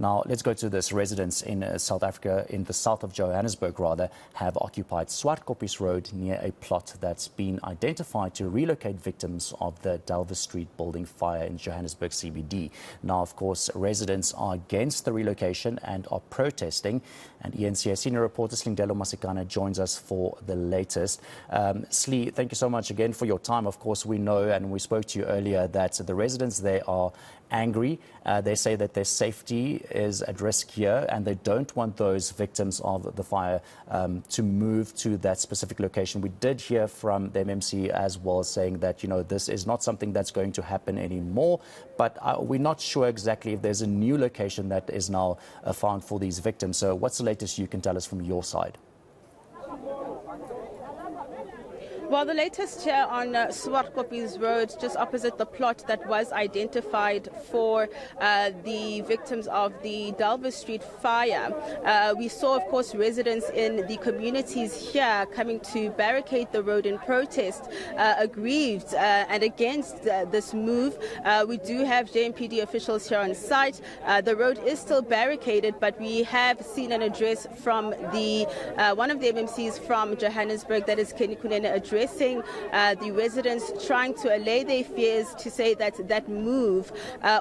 Now, let's go to this. Residents in South Africa, in the south of Johannesburg rather, have occupied Swartkoppies Road near a plot that's been identified to relocate victims of the Delver Street building fire in Johannesburg CBD. Now, of course, residents are against the relocation and are protesting. And eNCA senior reporter Silindelo Masikane joins us for the latest. Slee, thank you so much again for your time. Of course, we know, and we spoke to you earlier, that the residents there are angry. They say that their safety is at risk here and they don't want those victims of the fire to move to that specific location. We did hear from the MMC as well, saying that, this is not something that's going to happen anymore, but we're not sure exactly if there's a new location that is now found for these victims. So what's the latest you can tell us from your side? Well, the latest here on Swartkoppies Road, just opposite the plot that was identified for the victims of the Delver Street fire. We saw, of course, residents in the communities here coming to barricade the road in protest, aggrieved and against this move. We do have JMPD officials here on site. The road is still barricaded, but we have seen an address from the one of the MMCs from Johannesburg, that is Kenny Kunene, addressing the residents, trying to allay their fears, to say that that move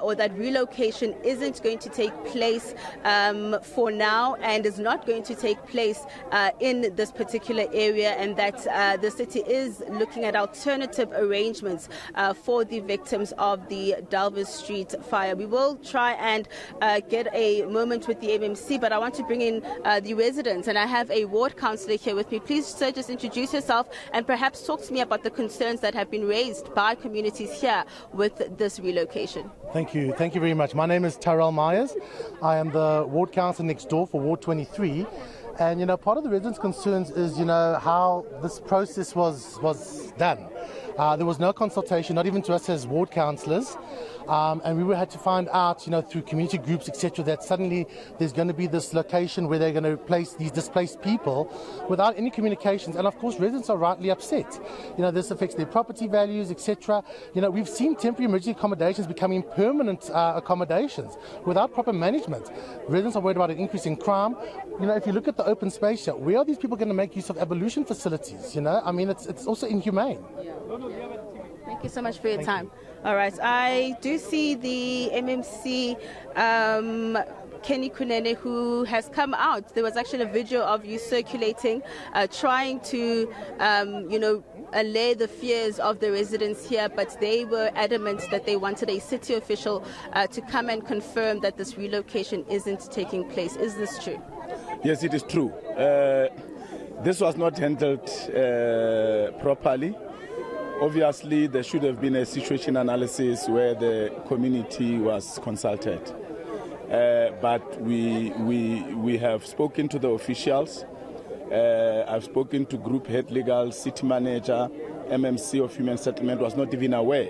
or that relocation isn't going to take place for now and is not going to take place in this particular area, and that the city is looking at alternative arrangements for the victims of the Delver Street fire. We will try and get a moment with the MMC, but I want to bring in the residents, and I have a ward councillor here with me. Please, sir, just introduce yourself and perhaps talk to me about the concerns that have been raised by communities here with this relocation. Thank you. Thank you very much. My name is Tyrell Myers. I am the ward councillor next door for Ward 23. And, part of the residents' concerns is, how this process was done. There was no consultation, not even to us as ward councillors. And we had to find out, through community groups, etc., that suddenly there's going to be this location where they're going to place these displaced people without any communications. And of course, residents are rightly upset. This affects their property values, etc. We've seen temporary emergency accommodations becoming permanent accommodations without proper management. Residents are worried about an increase in crime. If you look at the open space here, where are these people going to make use of abolition facilities? It's also inhumane. Yeah. Thank you so much for your time. All right, I do see the MMC Kenny Kunene, who has come out. There was actually a video of you circulating, trying to, allay the fears of the residents here, but they were adamant that they wanted a city official to come and confirm that this relocation isn't taking place. Is this true? Yes, it is true. This was not handled properly. Obviously, there should have been a situation analysis where the community was consulted. But we have spoken to the officials. I've spoken to group head legal, city manager, MMC of Human Settlement was not even aware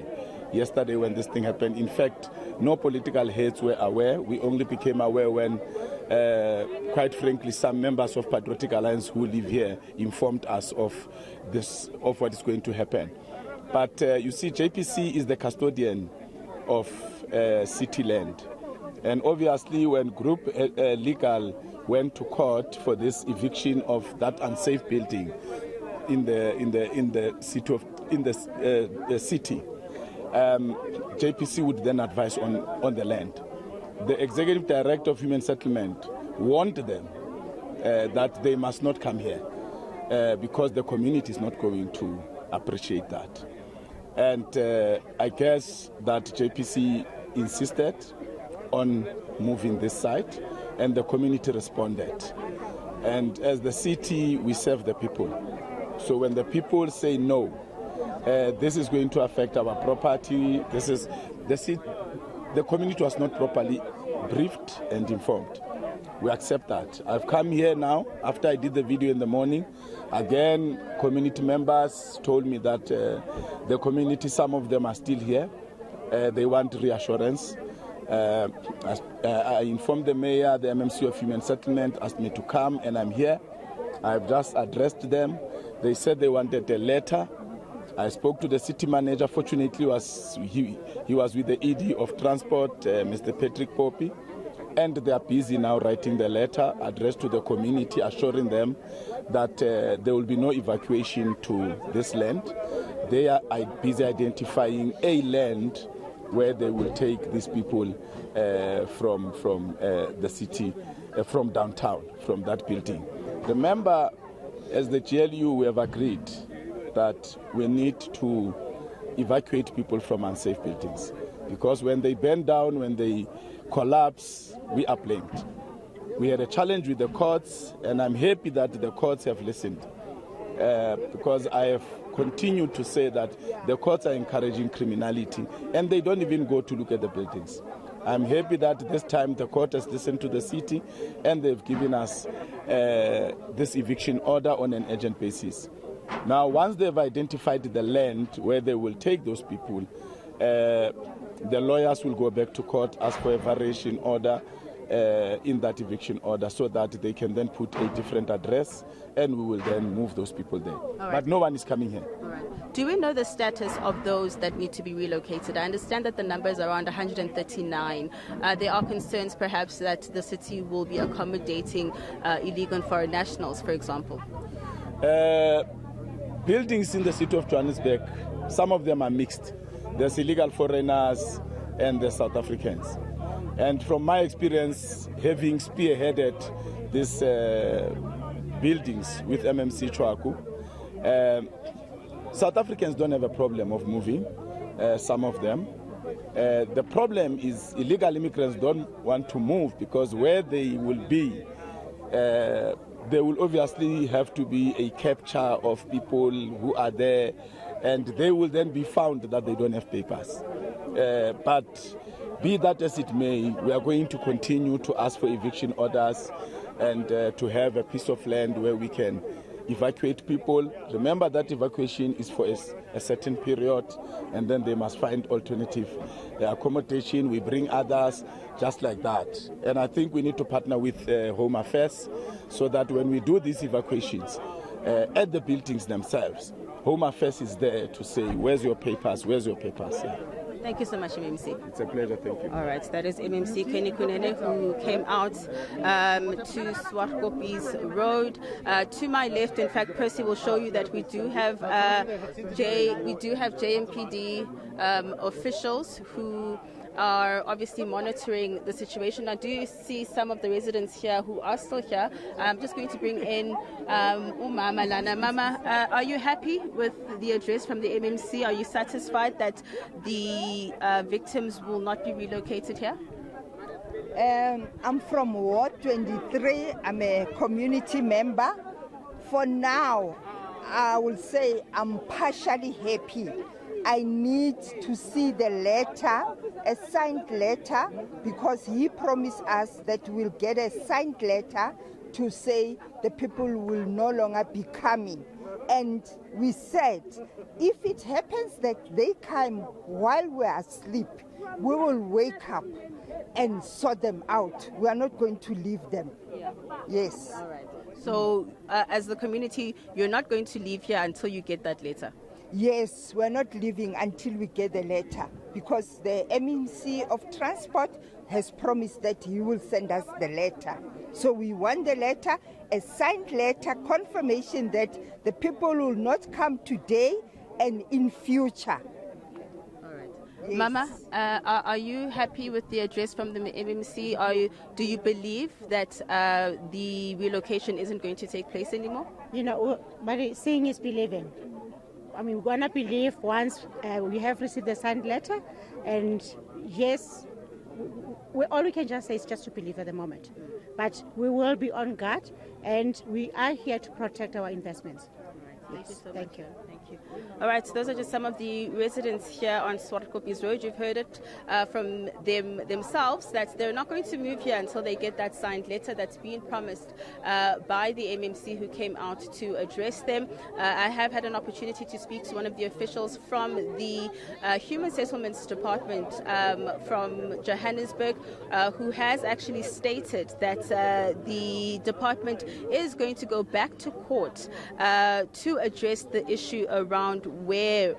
yesterday when this thing happened. In fact, no political heads were aware. We only became aware when, quite frankly, some members of Patriotic Alliance who live here informed us of what is going to happen. But you see, JPC is the custodian of city land. And obviously, when Group Legal went to court for this eviction of that unsafe building in the city, JPC would then advise on the land. The executive director of Human Settlement warned them that they must not come here because the community is not going to appreciate that. And I guess that JPC insisted on moving this site, and the community responded. And as the city, we serve the people. So when the people say no, this is going to affect our property, the community was not properly briefed and informed. We accept that. I've come here now, after I did the video in the morning. Again, community members told me that the community, some of them are still here. They want reassurance. I informed the mayor, the MMC of Human Settlement asked me to come, and I'm here. I've just addressed them. They said they wanted a letter. I spoke to the city manager. Fortunately, he was with the ED of Transport, Mr. Patrick Poppy. And they are busy now writing the letter addressed to the community, assuring them that there will be no evacuation to this land. They are busy identifying a land where they will take these people from the city, from downtown, from that building. Remember, as the GLU, we have agreed that we need to evacuate people from unsafe buildings, because when they burn down, when they collapse, we are blamed. We had a challenge with the courts, and I'm happy that the courts have listened, because I have continued to say that the courts are encouraging criminality, and they don't even go to look at the buildings. I'm happy that this time the court has listened to the city, and they've given us this eviction order on an urgent basis. Now, once they've identified the land where they will take those people, the lawyers will go back to court, ask for a variation order in that eviction order, so that they can then put a different address, and we will then move those people there. Right. But no one is coming here. All right. Do we know the status of those that need to be relocated? I understand that the number is around 139. There are concerns perhaps that the city will be accommodating illegal and foreign nationals, for example. Buildings in the city of Johannesburg, some of them are mixed. There's illegal foreigners and there's South Africans. And from my experience, having spearheaded these buildings with MMC Chwaku, South Africans don't have a problem of moving, some of them. The problem is illegal immigrants don't want to move, because where they will be, there will obviously have to be a capture of people who are there, and they will then be found that they don't have papers. But be that as it may, we are going to continue to ask for eviction orders and to have a piece of land where we can evacuate people. Remember that evacuation is for a certain period, and then they must find alternative accommodation. We bring others just like that. And I think we need to partner with Home Affairs, so that when we do these evacuations at the buildings themselves, Home Affairs is there to say, where's your papers, where's your papers? Yeah. Thank you so much, MMC. It's a pleasure, thank you. All right, that is MMC Kenny Kunene, who came out to Swartkopies Road. To my left, in fact, Percy will show you that we do have JMPD officials who are obviously monitoring the situation. I do see some of the residents here who are still here. I'm just going to bring in Umama Lana. Mama, are you happy with the address from the MMC? Are you satisfied that the victims will not be relocated here? I'm from Ward 23. I'm a community member. For now, I will say I'm partially happy. I need to see the letter, a signed letter, because he promised us that we'll get a signed letter to say the people will no longer be coming. And we said, if it happens that they come while we're asleep, we will wake up and sort them out. We are not going to leave them. Yeah. Yes. All right. So as the community, you're not going to leave here until you get that letter? Yes, we're not leaving until we get the letter, because the MNC of Transport has promised that he will send us the letter. So we want the letter, a signed letter, confirmation that the people will not come today and in future. All right. Yes. Mama, are you happy with the address from the MMC? Do you believe that the relocation isn't going to take place anymore? You know, but seeing is believing. I mean, we're going to believe once we have received the signed letter, and yes, all we can just say is just to believe at the moment. But we will be on guard, and we are here to protect our investments. Thank you so much. Thank you. Thank you. All right, so those are just some of the residents here on Swartkopies Road. You've heard it from them themselves that they're not going to move here until they get that signed letter that's been promised by the MMC who came out to address them. I have had an opportunity to speak to one of the officials from the Human Settlements Department from Johannesburg who has actually stated that the department is going to go back to court to address the issue around where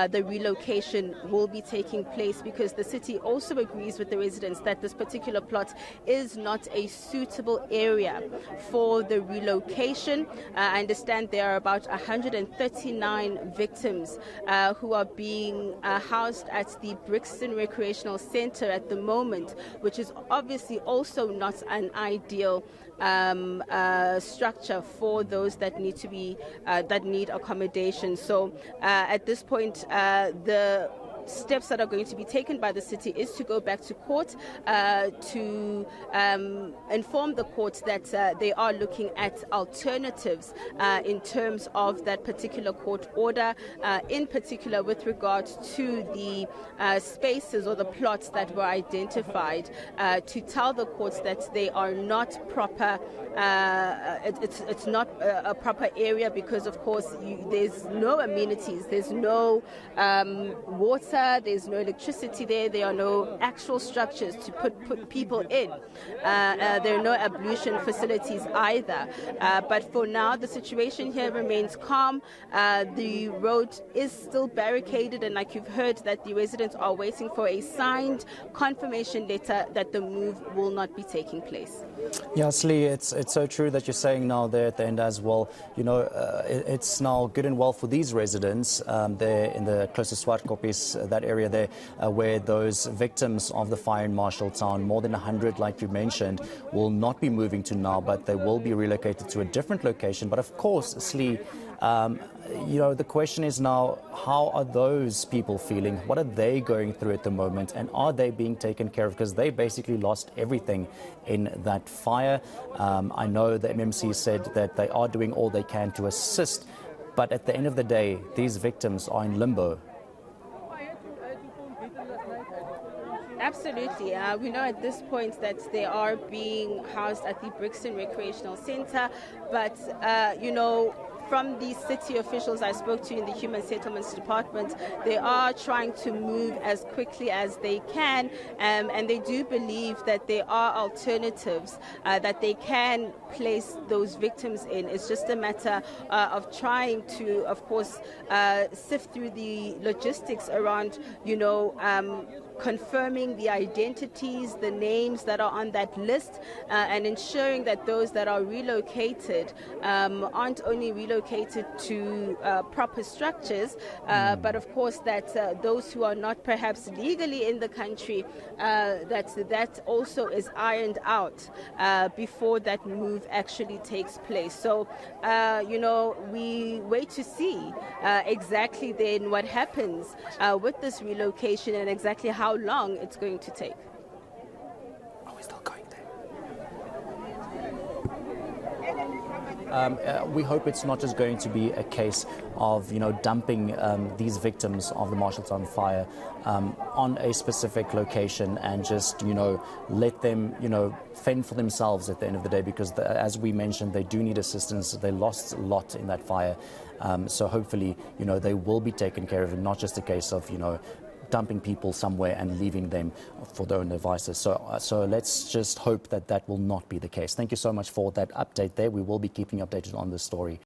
the relocation will be taking place, because the city also agrees with the residents that this particular plot is not a suitable area for the relocation. I understand there are about 139 victims who are being housed at the Brixton Recreational Centre at the moment, which is obviously also not an ideal structure for those that need to be that need accommodation. So at this point, the steps that are going to be taken by the city is to go back to court to inform the court that they are looking at alternatives in terms of that particular court order, in particular with regard to the spaces or the plots that were identified, to tell the courts that they are not proper. It's not a proper area because, of course, there's no amenities, there's no water, there's no electricity there are no actual structures to put people in. There are no ablution facilities either. But for now, the situation here remains calm. The road is still barricaded, and like you've heard, that the residents are waiting for a signed confirmation letter that the move will not be taking place. Yeah, Slee, it's so true that you're saying now there at the end as well. You know, it's now good and well for these residents there in the close to Swartkoppies, that area there, where those victims of the fire in Marshalltown, more than 100, like you mentioned, will not be moving to now, but they will be relocated to a different location. But of course, Slee, you know, the question is now, how are those people feeling? What are they going through at the moment? And are they being taken care of? Because they basically lost everything in that fire. I know the MMC said that they are doing all they can to assist. But at the end of the day, these victims are in limbo. Absolutely. We know at this point that they are being housed at the Brixton Recreational Centre, but, you know, from the city officials I spoke to in the Human Settlements Department, they are trying to move as quickly as they can, and they do believe that there are alternatives that they can place those victims in. It's just a matter of trying to, of course, sift through the logistics around, you know, confirming the identities, the names that are on that list, and ensuring that those that are relocated aren't only relocated to proper structures, but of course that those who are not perhaps legally in the country, that also is ironed out before that move actually takes place. So, you know, we wait to see exactly then what happens with this relocation and exactly how long it's going to take. Are we still going there? We hope it's not just going to be a case of, you know, dumping these victims of the Marshalltown fire on a specific location and just, you know, let them, you know, fend for themselves at the end of the day, because as we mentioned, they do need assistance. They lost a lot in that fire. So hopefully, you know, they will be taken care of, and not just a case of, you know, dumping people somewhere and leaving them for their own devices. So let's just hope that that will not be the case. Thank you so much for that update there. We will be keeping you updated on this story.